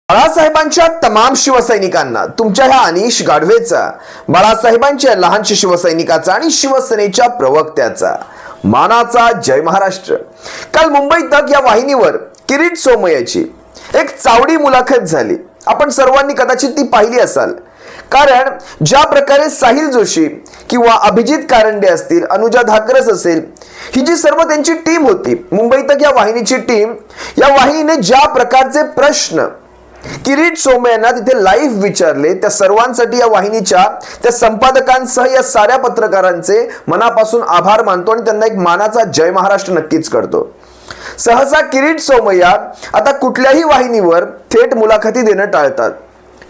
बाळासाहेबांच्या तमाम शिवसैनिकांना तुमच्या ह्या अनिश गाढवेचा, बाळासाहेबांच्या लहानशा शिवसैनिकाचा आणि शिवसेनेच्या प्रवक्त्याचा मानाचा जय महाराष्ट्र। काल मुंबई तक या वाहिनीवर किरीट सोमय्याची एक चावडी मुलाखत झाली। आपण सर्वांनी कदाचित ती पाहिली असाल, कारण ज्या प्रकारे साहिल जोशी किंवा अभिजित कारंडे असतील, अनुजा धाकरस असेल, ही जी सर्व त्यांची टीम होती, मुंबई तक या वाहिनीची टीम, या वाहिनीने ज्या प्रकारचे प्रश्न किरीट सोमय्यांना तिथे लाईव्ह विचारले, त्या सर्वांसाठी या वाहिनीच्या त्या संपादकांसह या साऱ्या पत्रकारांचे मनापासून आभार मानतो आणि त्यांना एक मानाचा जय महाराष्ट्र नक्कीच करतो। सहसा किरीट सोमय्या आता कुठल्याही वाहिनीवर थेट मुलाखती देणं टाळतात।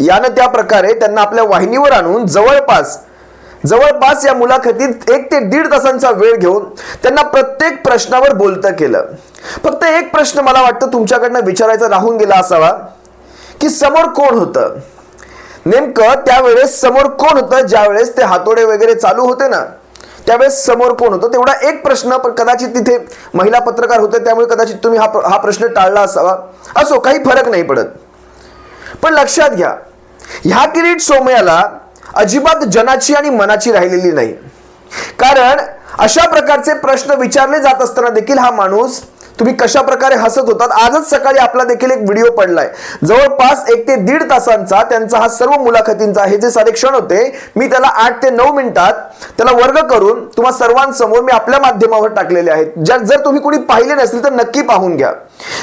यानं त्या प्रकारे त्यांना आपल्या वाहिनीवर आणून जवळपास या मुलाखतीत 1 ते 1.5 तासांचा वेळ घेऊन त्यांना प्रत्येक प्रश्नावर बोलतं केलं। फक्त एक प्रश्न मला वाटतं तुमच्याकडनं विचारायचा राहून गेला असावा की समोर कोण होतं, नेमकं त्यावेळेस समोर कोण होतं, ज्यावेळेस ते हातोडे वगैरे चालू होते ना, त्यावेळेस समोर कोण होतं, तेवढा एक प्रश्न। पण कदाचित तिथे महिला पत्रकार होते, त्यामुळे कदाचित तुम्ही हा प्रश्न टाळला असावा। असो, काही फरक नाही पडत। पण लक्षात घ्या, ह्या किरीट सोमय्याला अजिबात जनाची आणि मनाची राहिलेली नाही, कारण अशा प्रकारचे प्रश्न विचारले जात असताना देखील हा माणूस, तुम्ही कशा प्रकारे हसत होतात। आजच सकाळी आपला देखील एक व्हिडिओ पडलाय, जवळपास 1 ते 1.5 तासांचा त्यांचा हा सर्व मुलाखतींचा हे जे सारे क्षण होते, मी त्याला 8 ते 9 मिनिटात त्याला वर्ग करून तुम्हा सर्वांसमोर मी आपल्या माध्यमावर टाकलेले आहेत। जर तुम्ही कोणी पाहिले नसतील तर नक्की पाहून घ्या।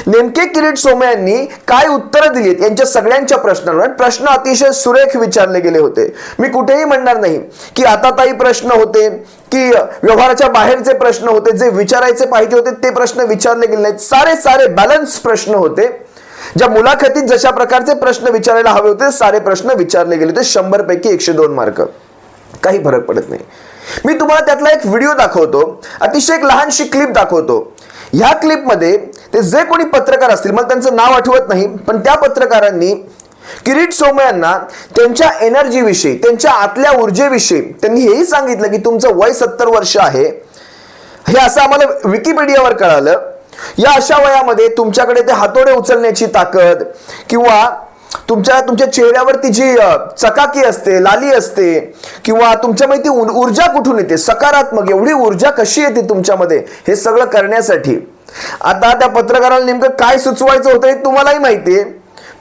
नेमके किरीट सोमय्यांनी काय उत्तरं दिलीत यांच्या सगळ्यांच्या प्रश्नांवर। प्रश्न अतिशय सुरेख विचारले गेले होते। मी कुठेही म्हणणार नाही की आताताई प्रश्न होते की व्यवहाराच्या बाहेरचे प्रश्न होते, जे विचारायचे पाहिजे होते ते प्रश्न विचारले गेले नाहीत। सारे बॅलन्स प्रश्न होते। ज्या मुलाखतीत जशा प्रकारचे प्रश्न विचारायला हवे होते सारे प्रश्न विचारले गेले होते। 100 पैकी 102 मार्क, काही फरक पडत नाही। मी तुम्हाला त्यातला एक व्हिडिओ दाखवतो, अतिशय एक लहानशी क्लिप दाखवतो। ह्या क्लिपमध्ये ते जे कोणी पत्रकार असतील, मला त्यांचं नाव आठवत नाही, पण त्या पत्रकारांनी किरीट सोमय्यांना त्यांच्या एनर्जी विषयी, त्यांच्या आतल्या ऊर्जेविषयी त्यांनी हेही सांगितलं की तुमचं वय 70 वर्ष आहे, हे असं आम्हाला विकिपीडियावर कळालं। या अशा वयामध्ये तुमच्याकडे ते हातोडे उचलण्याची ताकद किंवा तुमच्या चेहऱ्यावरती जी चकाकी असते, लाली असते, किंवा तुमच्यामध्ये ती ऊर्जा कुठून येते, सकारात्मक एवढी ऊर्जा कशी येते तुमच्यामध्ये, हे सगळं करण्यासाठी आता त्या पत्रकाराला नेमकं काय सुचवायचं होतं हे तुम्हालाही माहितीये,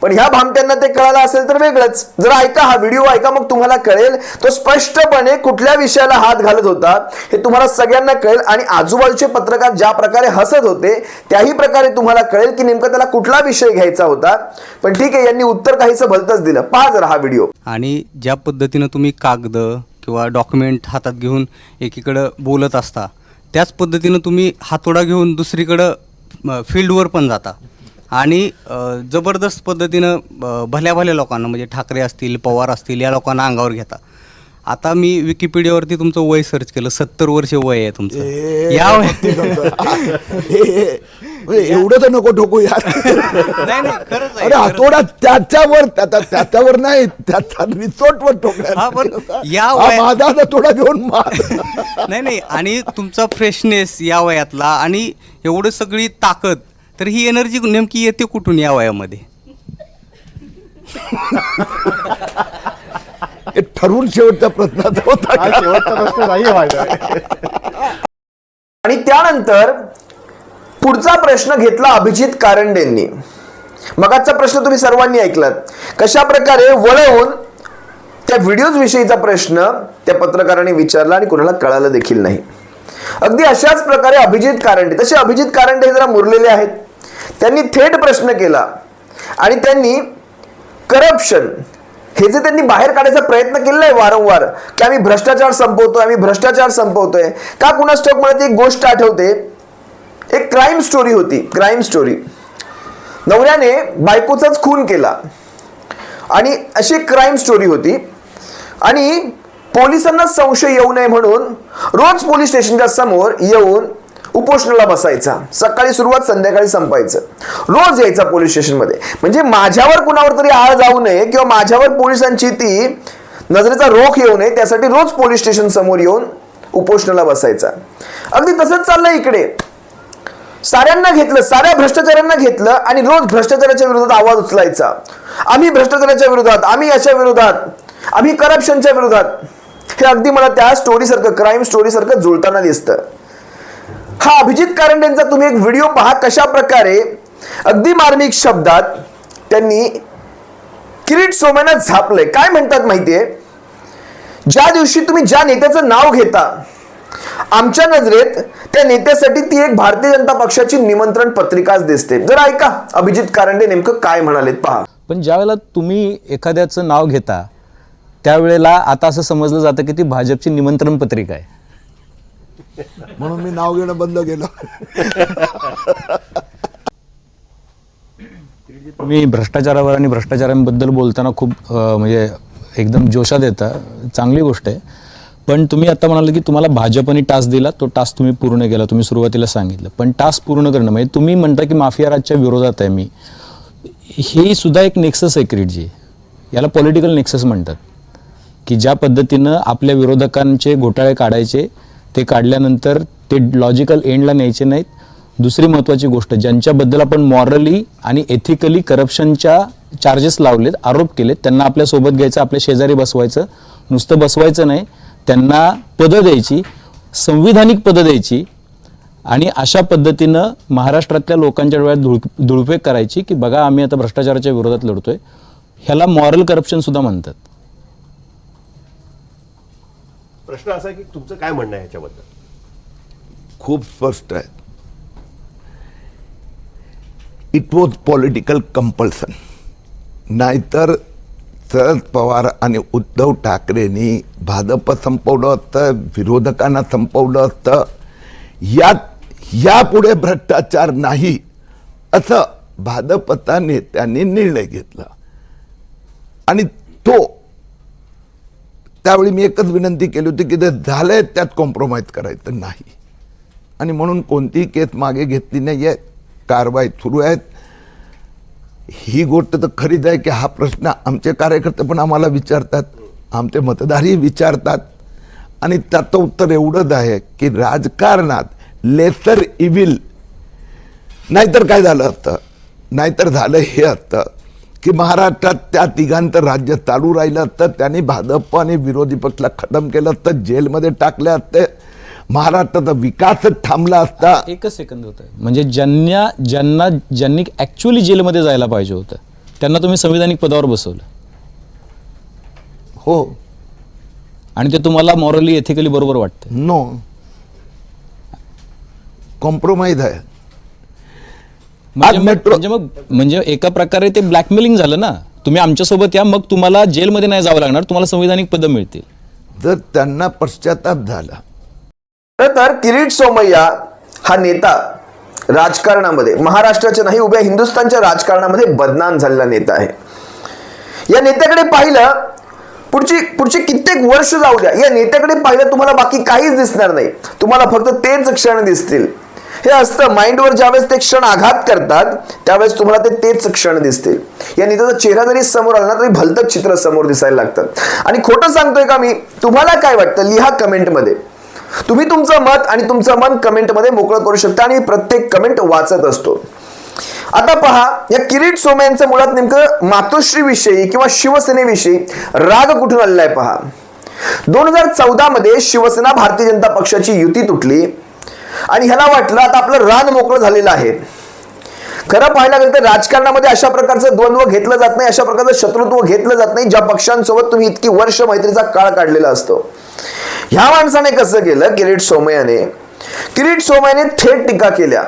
पण ह्या भामट्यांना ते कळालं असेल तर वेगळंच। जरा ऐका, हा व्हिडिओ ऐका, मग तुम्हाला कळेल तो स्पष्टपणे कुठल्या विषयाला हात घालत होता हे तुम्हाला सगळ्यांना कळेल। आणि आजूबाजूचे पत्रकार ज्या प्रकारे हसत होते त्याही प्रकारे तुम्हाला कळेल की नेमकं त्याला कुठला विषय घ्यायचा होता। पण ठीक आहे, यांनी उत्तर काहीसं भलतंच दिलं। पहा जरा हा व्हिडिओ। आणि ज्या पद्धतीनं तुम्ही कागद किंवा डॉक्युमेंट हातात घेऊन एकीकडं बोलत असता, त्याच पद्धतीनं तुम्ही हातोडा घेऊन दुसरीकडं फील्डवर पण जाता आणि जबरदस्त पद्धतीनं भल्या लोकांना, म्हणजे ठाकरे असतील, पवार असतील, या लोकांना अंगावर घेता। आता मी विकिपीडियावरती तुमचं वय सर्च केलं, 70 वर्ष वय आहे तुमचं। या एवढं तर नको ठोकू यार। नाही खरंच आहे। अरे हातोडा त्याच्यावर नाही, त्याच्या रिसोर्टवर ठोकला। या माझा हातोडा घेऊन मार। नाही आणि तुमचा फ्रेशनेस या वयातला आणि एवढं सगळी ताकद, तर ही एनर्जी नेमकी येते कुठून या वयामध्ये? ठरवून शेवटच्या प्रश्नाचा होता, शेवटचा प्रश्न नाही माझा। आणि त्यानंतर पुढचा प्रश्न घेतला अभिजित कारंडेंनी। मगाचा प्रश्न तुम्ही सर्वांनी ऐकलात, कशा प्रकारे वळवून त्या व्हिडिओज विषयीचा प्रश्न त्या पत्रकाराने विचारला आणि कोणाला कळालं देखील नाही। अगदी अशाच प्रकारे अभिजित कारंडे, तसे अभिजित कारंडे जरा मुरलेले आहेत, त्यांनी थेट प्रश्न केला आणि त्यांनी करप्शन हे जे त्यांनी बाहेर काढायचा प्रयत्न केलेला आहे वारंवार, की आम्ही भ्रष्टाचार संपवतोय का कुणास ठाऊक। मला ती एक गोष्ट आठवते, एक क्राईम स्टोरी होती, क्राईम स्टोरी। नवऱ्याने बायकोचाच खून केला आणि अशी क्राईम स्टोरी होती, आणि पोलिसांना संशय येऊ नये म्हणून रोज पोलीस स्टेशनच्या समोर येऊन उपोषणाला बसायचा। सकाळी सुरुवात, संध्याकाळी संपायचं। रोज यायचा पोलीस स्टेशनमध्ये, म्हणजे माझ्यावर कुणावर तरी आळ जाऊ नये किंवा माझ्यावर पोलिसांची ती नजरेचा रोख येऊ नये, त्यासाठी रोज पोलीस स्टेशन समोर येऊन उपोषणाला बसायचा। अगदी तसंच चाललंय इकडे। साऱ्यांना घेतलं, साऱ्या भ्रष्टाचाऱ्यांना घेतलं आणि रोज भ्रष्टाचाराच्या विरोधात आवाज उचलायचा. आम्ही भ्रष्टाचाराच्या विरोधात, आम्ही याच्या विरोधात, आम्ही करप्शनच्या विरोधात. हे अगदी मला त्या स्टोरीसारखं, क्राईम स्टोरीसारखं जुळताना दिसतं. हा अभिजित कारंडेंचा तुम्ही एक व्हिडिओ पहा, कशा प्रकारे अगदी मार्मिक शब्दात त्यांनी किरीट सोमय्यांना झापलंय. काय म्हणतात माहितीये, ज्या दिवशी तुम्ही ज्या नेत्याचं नाव घेता, आमच्या नजरेत त्या नेत्यासाठी ती एक भारतीय जनता पक्षाची निमंत्रण पत्रिकाच दिसते. जरा ऐका अभिजित कारंडे नेमकं काय म्हणालेत पहा. पण ज्यावेळेला तुम्ही एखाद्याचं नाव घेता त्यावेळेला आता असं समजलं जातं की ती भाजपची निमंत्रण पत्रिका आहे, म्हणून मी नाव घेणं बंद केलं. तुम्ही भ्रष्टाचारावर आणि भ्रष्टाचारांबद्दल बोलताना खूप म्हणजे एकदम जोशात येता, चांगली गोष्ट आहे. पण तुम्ही आता म्हणाले की तुम्हाला भाजपने टास्क दिला, तो टास्क तुम्ही पूर्ण केला, तुम्ही सुरुवातीला सांगितलं. पण टास्क पूर्ण करणं म्हणजे तुम्ही म्हणता की माफिया राजच्या विरोधात आहे मी, ही सुद्धा एक नेक्सस आहे किरीटजी. याला पॉलिटिकल नेक्सस म्हणतात, की ज्या पद्धतीनं आपल्या विरोधकांचे घोटाळे काढायचे, ते काढल्यानंतर ते लॉजिकल एंडला न्यायचे नाहीत. दुसरी महत्त्वाची गोष्ट, ज्यांच्याबद्दल आपण मॉरली आणि एथिकली करप्शनच्या चार्जेस लावलेत, आरोप केलेत, त्यांना आपल्यासोबत घ्यायचं, आपल्या शेजारी बसवायचं. नुसतं बसवायचं नाही, त्यांना पदं द्यायची, संविधानिक पदं द्यायची आणि अशा पद्धतीनं महाराष्ट्रातल्या लोकांच्या डोळ्यात धुळफेक करायची की बघा आम्ही आता भ्रष्टाचाराच्या विरोधात लढतोय. ह्याला मॉरल करप्शन सुद्धा म्हणतात. प्रश्न असा आहे की तुमचं काय म्हणणं आहे याच्याबद्दल? खूप स्पष्ट आहे. It was political compulsion. नाहीतर शरद पवार आणि उद्धव ठाकरेंनी भाजप संपवलं असतं, विरोधकांना संपवलं असतं. यापुढे भ्रष्टाचार नाही असं भाजपच्या नेत्यांनी निर्णय घेतला. आणि त्यावेळी मी एकच विनंती केली होती की ते झालंय त्यात कॉम्प्रोमाइज करायचं नाही. आणि म्हणून कोणतीही केस मागे घेतली नाही आहे, कारवाई सुरू आहेत. ही गोष्ट तर खरीच आहे की हा प्रश्न आमचे कार्यकर्ते पण आम्हाला विचारतात, आमचे मतदारही विचारतात. आणि त्याचं उत्तर एवढंच आहे की राजकारणात लेसर इव्हिल, नाहीतर काय झालं असतं, नाहीतर झालं हे असतं की महाराष्ट्रात त्या तिघांचं राज्य चालू राहिलं असतं, त्यांनी भाजप आणि विरोधी पक्षला खतम केलं असतं, जेलमध्ये टाकले असते, महाराष्ट्राचा विकासच थांबला असता. एकच सेकंद होतं, म्हणजे ज्यांनी ऍक्च्युअली जेलमध्ये जायला पाहिजे होतं त्यांना तुम्ही संविधानिक पदावर बसवलं. हो, आणि ते तुम्हाला मॉरली एथिकली बरोबर वाटतं. नो, कॉम्प्रोमाइज आहे. म्हणजे एका प्रकारे ते ब्लॅकमेलिंग झालं ना. तुम्ही आमच्यासोबत या, मग तुम्हाला जेलमध्ये नाही जावं लागणार, तुम्हाला संविधानिक पदं मिळतील. जर त्यांना पश्चाताप झाला. तर किरीट सोमय्या हा नेता राजकारणामध्ये, महाराष्ट्राच्या नाही उभ्या हिंदुस्थानच्या राजकारणामध्ये बदनाम झालेला नेता आहे. या नेत्याकडे पाहिलं, पुढची कित्येक वर्ष जाऊ द्या, या नेत्याकडे पाहिलं तुम्हाला बाकी काहीच दिसणार नाही, तुम्हाला फक्त तेच क्षण दिसतील. हे असतं, माइंडवर ज्यावेळेस ते क्षण आघात करतात त्यावेळेस तुम्हाला तेच क्षण दिसतील. या नेत्याचा चेहरा जरी समोर आला ना तरी भलतंच चित्र समोर दिसायला लागतं. आणि खोटं सांगतोय का मी? तुम्हाला काय वाटतं लिहा कमेंटमध्ये. तुम्ही तुमचं मत आणि तुमचं मन कमेंटमध्ये मोकळं करू शकता आणि प्रत्येक कमेंट वाचत असतो. आता पहा, या किरीट सोमय्यांचं मुळात नेमकं मातोश्री विषयी किंवा शिवसेनेविषयी राग कुठून आलेला आहे पहा. 2014 मध्ये शिवसेना भारतीय जनता पक्षाची युती तुटली आणि ह्याला वाटलं आता आपलं रान मोकळं झालेलं आहे. खरं पाहायला गेलं तर राजकारणामध्ये अशा प्रकारचं द्वंद्व घेतलं जात नाही, अशा प्रकारचं शत्रुत्व घेतलं जात नाही ज्या पक्षांसोबत तुम्ही इतकी वर्ष मैत्रीचा काळ काढलेला असतो. ह्या माणसाने कसं केलं, किरीट सोमय्याने थेट टीका केल्या.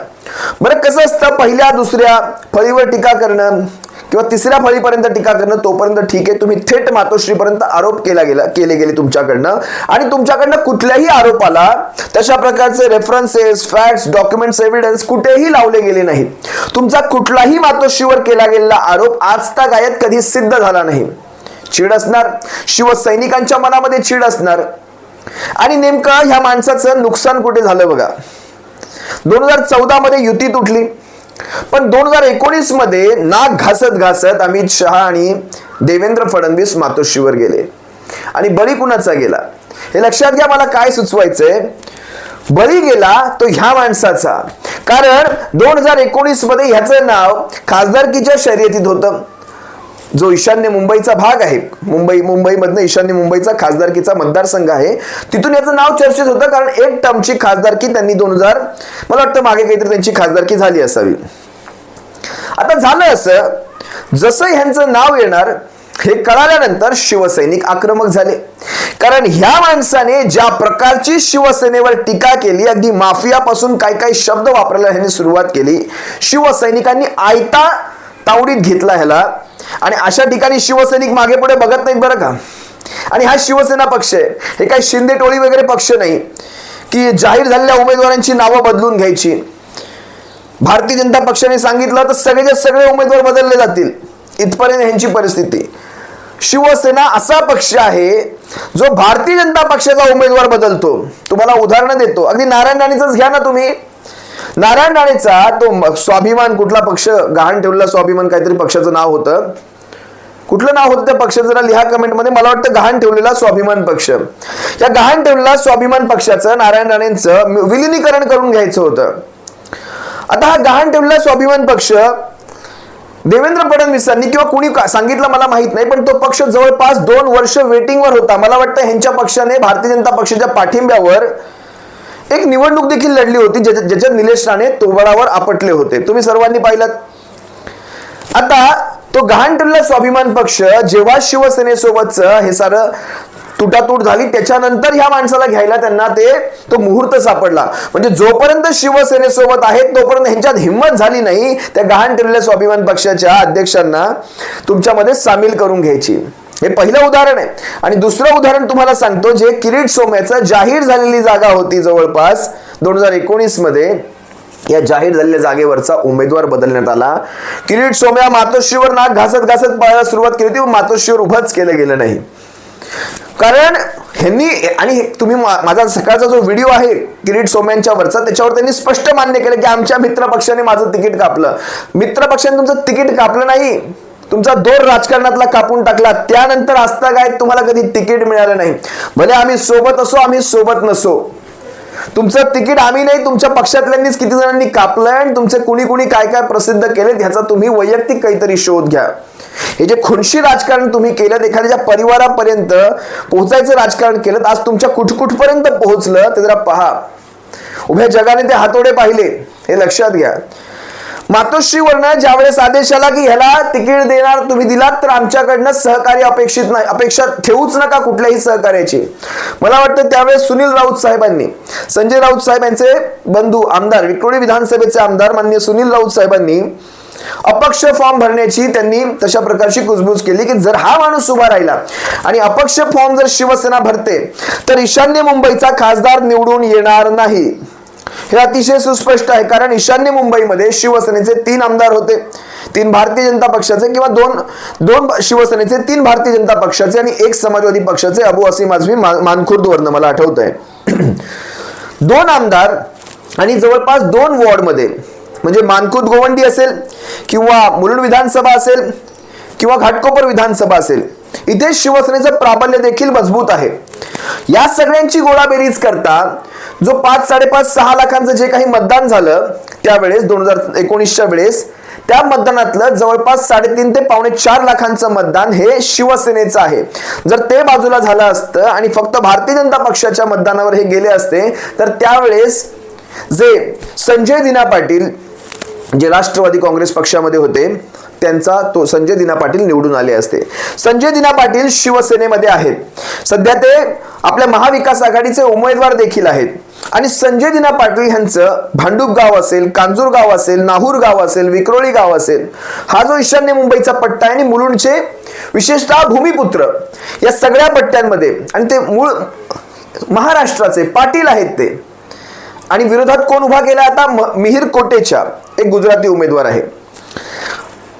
बरं कसं असतं, पहिल्या दुसऱ्या फळीवर टीका करणं किंवा तिसऱ्या फळीपर्यंत टीका करणं तोपर्यंत ठीक आहे, तुम्ही थेट मातोश्रीपर्यंत आरोप केले गेले तुमच्याकडनं. आणि तुमच्याकडनं कुठल्याही आरोपाला तशा प्रकारचे रेफरन्सेस, फॅक्ट्स, डॉक्युमेंट्स, एव्हिडन्स कुठेही लावले गेले नाहीत. तुमचा कुठलाही मातोश्रीवर केला गेलेला आरोप आजतागायत कधी सिद्ध झाला नाही. चीड असणार, शिवसैनिकांच्या मनामध्ये चीड असणार. आणि नेमकं ह्या माणसाचं नुकसान कुठे झालं बघा. 2014 मध्ये युती तुटली, पण 2019 मध्ये नाक घासत घासत अमित शहा आणि देवेंद्र फडणवीस मातोश्रीवर गेले. आणि बळी कुणाचा गेला हे लक्षात घ्या. मला काय सुचवायचंय, बळी गेला तो ह्या माणसाचा. कारण 2019 मध्ये ह्याचं नाव खासदारकीच्या शर्यतीत होतं. जो ईशान्य मुंबईचा भाग आहे, मुंबईमधनं ईशान्य मुंबईचा खासदारकीचा मतदारसंघ आहे, तिथून याचं नाव चर्चेत होतं. कारण एक टर्मची खासदारकी त्यांनी मला वाटतं मागे काहीतरी त्यांची खासदारकी झाली असावी. आता झालं असं, जसं ह्यांचं नाव येणार हे कळाल्यानंतर शिवसैनिक आक्रमक झाले. कारण ह्या माणसाने ज्या प्रकारची शिवसेनेवर टीका केली, अगदी माफियापासून काय काय शब्द वापरायला ह्यांनी सुरुवात केली, शिवसैनिकांनी आयता तावडीत घेतला ह्याला. आणि अशा ठिकाणी शिवसैनिक मागे पुढे बघत नाहीत बरं का. आणि हा शिवसेना पक्ष आहे, हे काही शिंदे टोळी वगैरे पक्ष नाही की जाहीर झालेल्या उमेदवारांची नावं बदलून घ्यायची. भारतीय जनता पक्षाने सांगितलं तर सगळेचे सगळे उमेदवार बदलले जातील, इथपर्यंत ह्यांची परिस्थिती. शिवसेना असा पक्ष आहे जो भारतीय जनता पक्षाचा उमेदवार बदलतो. तुम्हाला उदाहरण देतो, अगदी नारायण राणेचंच घ्या ना तुम्ही. नारायण राणेचा तो स्वाभिमान, कुठला पक्ष गहाण ठेवलेला स्वाभिमान, काहीतरी पक्षाचं नाव होतं, कुठलं नाव होतं त्या पक्षाचं जरा लिहा कमेंटमध्ये. मला वाटतं गहाण ठेवलेला स्वाभिमान पक्ष. या गहाण ठेवलेला स्वाभिमान पक्षाचं नारायण राणेंचं विलिनीकरण करून घ्यायचं होतं. आता हा गहाण ठेवलेला स्वाभिमान पक्ष देवेंद्र फडणवीसांनी किंवा कुणी सांगितलं मला माहित नाही, पण तो पक्ष जवळपास 2 वर्ष वेटिंगवर होता. मला वाटतं ह्यांच्या पक्षाने भारतीय जनता पक्षाच्या पाठिंब्यावर एक निवडणूक देखील लढली होती, ज्याच्यात निलेश राणे तोबळावर आपटले होते, तुम्ही सर्वांनी पाहिलं. आता तो गहाण ठेवलेला स्वाभिमान पक्ष जेव्हा शिवसेनेसोबतचं हे सारं तुटातूट झाली, त्याच्यानंतर ह्या माणसाला घ्यायला त्यांना तो मुहूर्त सापडला. म्हणजे जोपर्यंत शिवसेनेसोबत आहेत तोपर्यंत ह्यांच्यात हिंमत झाली नाही त्या गहाण ठेवलेल्या स्वाभिमान पक्षाच्या अध्यक्षांना तुमच्यामध्ये सामील करून घ्यायची. हे पहिलं उदाहरण आहे. आणि दुसरं उदाहरण तुम्हाला सांगतो, जे किरीट सोमय्याचं जाहीर झालेली जागा होती जवळपास 2019 मध्ये, या जाहीर झालेल्या जागेवरचा उमेदवार बदलण्यात आला. किरीट सोमय्या मातोश्रीवर नाक घासत घासत पळायला सुरुवात केली होती, मातोश्रीवर उभंच केलं गेलं नाही. कारण ह्यांनी, आणि तुम्ही माझा सकाळचा जो व्हिडिओ आहे किरीट सोमय्यांच्या वरचा, त्याच्यावर त्यांनी स्पष्ट मान्य केलं की आमच्या मित्र पक्षाने माझं तिकीट कापलं. मित्र पक्षाने तुमचं तिकीट कापलं नाही, तुमचा दोर राजकारणातला कापून टाकला. त्यानंतर असता काय तुम्हाला कधी तिकीट मिळालं नाही. भले आम्ही सोबत असो, आम्ही सोबत नसो, तुमचं तिकीट आम्ही नाही, तुमच्या पक्षातल्यांनीच किती जणांनी कापलंय आणि तुमचे कुणी कुणी काय काय प्रसिद्ध केले ह्याचा तुम्ही वैयक्तिक काहीतरी शोध घ्या. हे जे खुनशी राजकारण तुम्ही केलं, एखाद्याच्या परिवारापर्यंत पोहोचायचं राजकारण केलं, आज तुमच्या कुठपर्यंत पोहोचलं ते जरा पहा. उभ्या जगाने ते हातोडे पाहिले, हे लक्षात घ्या. मातोश्रीवरनं ज्यावेळेस आदेश आला की ह्याला तिकीट देणार, तुम्ही दिलात तर आमच्याकडनं सहकार्य अपेक्षित नाही, अपेक्षा ठेवूच नका कुठल्याही सहकार्याची. मला वाटतं त्यावेळेस सुनील राऊत साहेबांनी, संजय राऊत साहेब यांचे बंधू आमदार, विक्रोळी विधानसभेचे आमदार माननीय सुनील राऊत साहेबांनी अपक्ष फॉर्म भरण्याची त्यांनी तशा प्रकारची कुजबूज केली की जर हा माणूस उभा राहिला आणि अपक्ष फॉर्म जर शिवसेना भरते तर ईशान्य मुंबईचा खासदार निवडून येणार नाही. हे अतिशय सुस्पष्ट आहे. कारण ईशान्य मुंबईमध्ये शिवसेनेचे 3 आमदार होते, 3 भारतीय जनता पक्षाचे, किंवा दोन शिवसेनेचे, 3 भारतीय जनता पक्षाचे आणि 1 समाजवादी पक्षाचे, अबू असीम आझमी मानखुर्दवरनं मला आठवत आहे. 2 आमदार आणि जवळपास 2 वॉर्डमध्ये, म्हणजे मानखुर्द गोवंडी असेल किंवा मुलुंड विधानसभा असेल किंवा घाटकोपर विधानसभा असेल, इथे शिवसेनेचं प्राबल्य देखील मजबूत आहे. या सगळ्यांची गोळाबेरीज करता जो 5-5.5-6 लाखांचं जे काही मतदान झालं त्यावेळेस 2019च्या वेळेस, त्या मतदानातलं जवळपास 3.5 ते 4.25 लाखांचं मतदान हे शिवसेनेचं आहे. जर ते बाजूला झालं असतं आणि फक्त भारतीय जनता पक्षाच्या मतदानावर हे गेले असते तर त्यावेळेस जे संजय दिना पाटील जे राष्ट्रवादी काँग्रेस पक्षामध्ये होते त्यांचा तो संजय दिना पाटील निवडून आले असते. संजय दिना पाटील शिवसेनेमध्ये आहेत, सध्या ते आपल्या महाविकास आघाडीचे उमेदवार देखील आहेत. आणि संजय दिना पाटील यांचं भांडूप गाव असेल, कांजूर गाव असेल, नाहूर गाव असेल, विक्रोळी गाव असेल, हा जो ईशान्य मुंबईचा पट्टा आहे आणि मुलुंडचे विशेषतः भूमिपुत्र या सगळ्या पट्ट्यांमध्ये, आणि ते मूळ महाराष्ट्राचे पाटील आहेत ते. आणि विरोधात कोण उभा केला आता, मिहिर कोटेचा एक गुजराती उमेदवार आहे.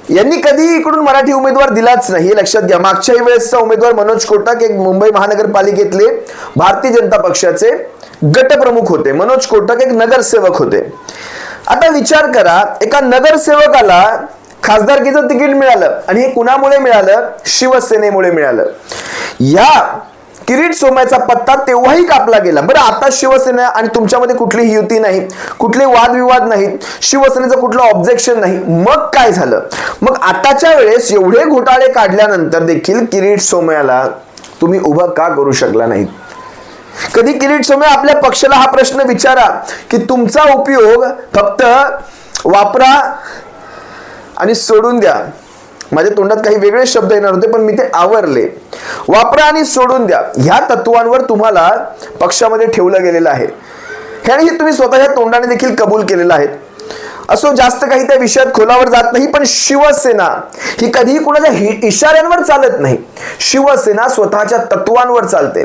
यांनी कधी इकडून मराठी उमेदवार दिलाच नाही, हे लक्षात घ्या. मागच्या वेळेसचा उमेदवार मनोज कोटक एक मुंबई महानगरपालिकेतले भारतीय जनता पक्षाचे गटप्रमुख होते. मनोज कोटक एक नगरसेवक होते. आता विचार करा, एका नगरसेवकाला खासदारकीचं तिकीट मिळालं आणि हे कुणामुळे मिळालं, शिवसेनेमुळे मिळालं. या किरीट सोमय्याचा पत्ता तेव्हाही कापला गेला. बरं, आता शिवसेना आणि तुमच्यामध्ये कुठलीही युती नाही, कुठले वादविवाद नाही, शिवसेनेचं कुठलं ऑब्जेक्शन नाही. मग काय झालं? मग आताच्या वेळेस एवढे घोटाळे काढल्यानंतर देखील किरीट सोमय्याला तुम्ही उभं का करू शकला नाही? कधी किरीट सोमय्या आपल्या पक्षाला हा प्रश्न विचारा की तुमचा उपयोग फक्त वापरा आणि सोडून द्या. माझ्या तोंडात काही वेगळे शब्द येणार होते पण मी ते आवरले. वापरा आणि सोडून द्या ह्या तत्वांवर तुम्हाला पक्षामध्ये ठेवलं गेलेलं आहे. हे तुम्ही स्वतःच्या तोंडाने देखील कबूल केलेलं आहे. असो, जास्त काही त्या विषयात खोलावर जात नाही. पण शिवसेना ही कधीही कुणाच्या इशाऱ्यांवर चालत नाही. शिवसेना स्वतःच्या तत्वांवर चालते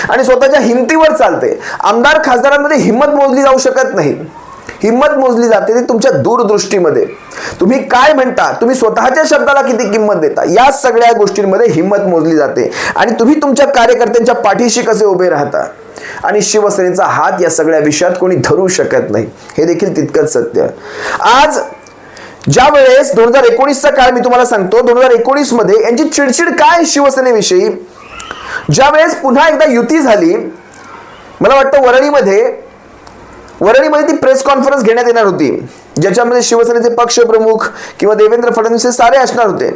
आणि स्वतःच्या हिमतीवर चालते. आमदार खासदारांमध्ये हिंमत मोजली जाऊ शकत नाही. हिंमत मोजली जाते ती तुमच्या दूरदृष्टीमध्ये. तुम्ही काय म्हणता, तुम्ही स्वतःच्या शब्दाला किती किंमत देता, या सगळ्या गोष्टींमध्ये हिंमत मोजली जाते. आणि तुम्ही तुमच्या कार्यकर्त्यांच्या पाठीशी कसे उभे राहता. आणि शिवसेनेचा हात या सगळ्या विषयात कोणी धरू शकत नाही, हे देखील तितकंच सत्य. आज ज्या वेळेस 2019चा काळ मी तुम्हाला सांगतो, 2019 मध्ये यांची चिडचिड काय शिवसेनेविषयी. ज्या वेळेस पुन्हा एकदा युती झाली, मला वाटतं वरळीमध्ये ती प्रेस कॉन्फरन्स घेण्यात येणार होती, ज्याच्यामध्ये शिवसेनेचे पक्ष प्रमुख किंवा देवेंद्र फडणवीस हे सारे असणार होते.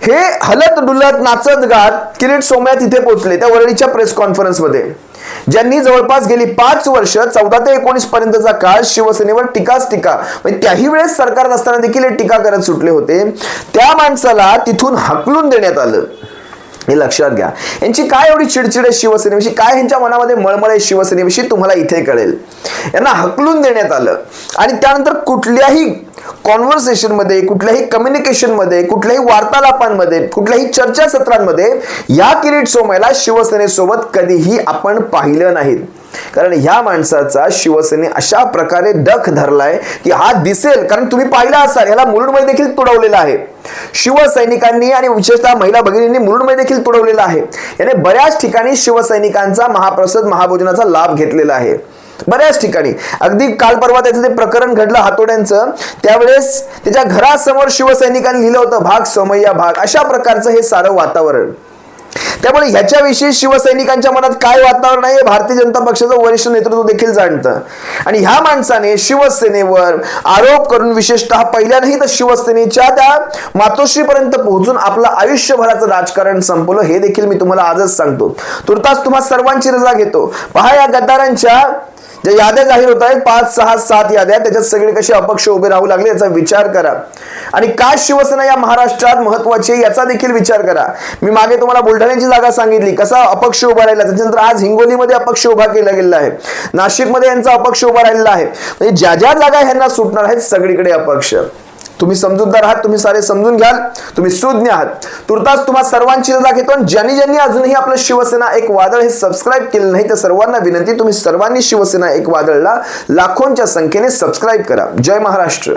हे हलत डुलत नाचत गात किरीट सोमय्या तिथे पोहोचले त्या वरळीच्या प्रेस कॉन्फरन्समध्ये, ज्यांनी जवळपास गेली 5 वर्ष 14 ते 19 पर्यंतचा काळ शिवसेनेवर टीकाच टीका, म्हणजे त्याही वेळेस सरकारत असताना देखील टीका करत सुटले होते. त्या माणसाला तिथून हाकलून देण्यात आलं. हे लक्षात घ्या. यांची काय एवढी चिडचिड आहे शिवसेनेविषयी, काय यांच्या मनामध्ये मळमळ आहे शिवसेनेविषयी, तुम्हाला इथे कळेल. यांना हकलून देण्यात आलं आणि त्यानंतर कुठल्याही कॉन्व्हर्सेशन मध्ये, कुठल्याही कम्युनिकेशन मध्ये, कुठल्याही वार्तालापांमध्ये, कुठल्याही चर्चासत्रांमध्ये या किरीट सोमय्याला शिवसेनेसोबत कधीही आपण पाहिलं नाही. कारण ह्या माणसाचा शिवसेने अशा प्रकारे डख धरलाय की हा दिसेल. कारण तुम्ही पाहिला असाल, याला मुलुंडमध्ये देखील तुडवलेलं आहे शिवसैनिकांनी आणि विशेषतः महिला भगिनींनी. मुलुंडमध्ये देखील तुडवलेलं आहे. याने बऱ्याच ठिकाणी शिवसैनिकांचा महाप्रसाद महाभोजनाचा लाभ घेतलेला आहे. बऱ्याच ठिकाणी, अगदी काल परवा त्याचं ते प्रकरण घडलं हातोड्यांचं, त्यावेळेस त्याच्या घरासमोर शिवसैनिकांनी लिहिलं होतं भाग सोमय्या भाग, अशा प्रकारचं हे सारं वातावरण. त्यामुळे ह्याच्याविषयी शिवसैनिकांच्या मनात काय वातावरण आहे भारतीय जनता पक्षाचं वरिष्ठ नेतृत्व देखील जाणतं. आणि ह्या माणसाने शिवसेनेवर आरोप करून, विशेषतः पहिल्या नाही तर शिवसेनेच्या त्या मातोश्रीपर्यंत पोहोचून आपलं आयुष्यभराचं राजकारण संपवलं. हे देखील मी तुम्हाला आजच सांगतो. तुर्तास तुम्हा सर्वांची रजा घेतो. पहा, या गद्दारांच्या ज्या याद्या जाहीर होत आहेत, 5, 6, 7 याद्या, त्याच्यात सगळे कसे अपक्ष उभे राहू लागले याचा विचार करा. आणि का शिवसेना या महाराष्ट्रात महत्वाची आहे याचा देखील विचार करा. मी मागे तुम्हाला बुलढाण्याची जागा सांगितली, कसा अपक्ष उभा राहिला. त्याच्यानंतर आज हिंगोलीमध्ये अपक्ष उभा केला गेला आहे, नाशिकमध्ये यांचा अपक्ष उभा राहिलेला आहे. म्हणजे ज्या ज्या जागा ह्यांना सुटणार आहेत सगळीकडे अपक्ष. तुम्ही समजूतदार आहात, तुम्ही सारे समजून घ्याल, तुम्ही सुज्ञ आहात. तुर्तास तुम्हा सर्वांची रजा घेतो. आणि ज्यांनी अजूनही आपलं शिवसेना एक वादळ हे सबस्क्राईब केलं नाही त्या सर्वांना विनंती, तुम्ही सर्वांनी शिवसेना एक वादळला लाखोंच्या संख्येने सबस्क्राईब करा. जय महाराष्ट्र.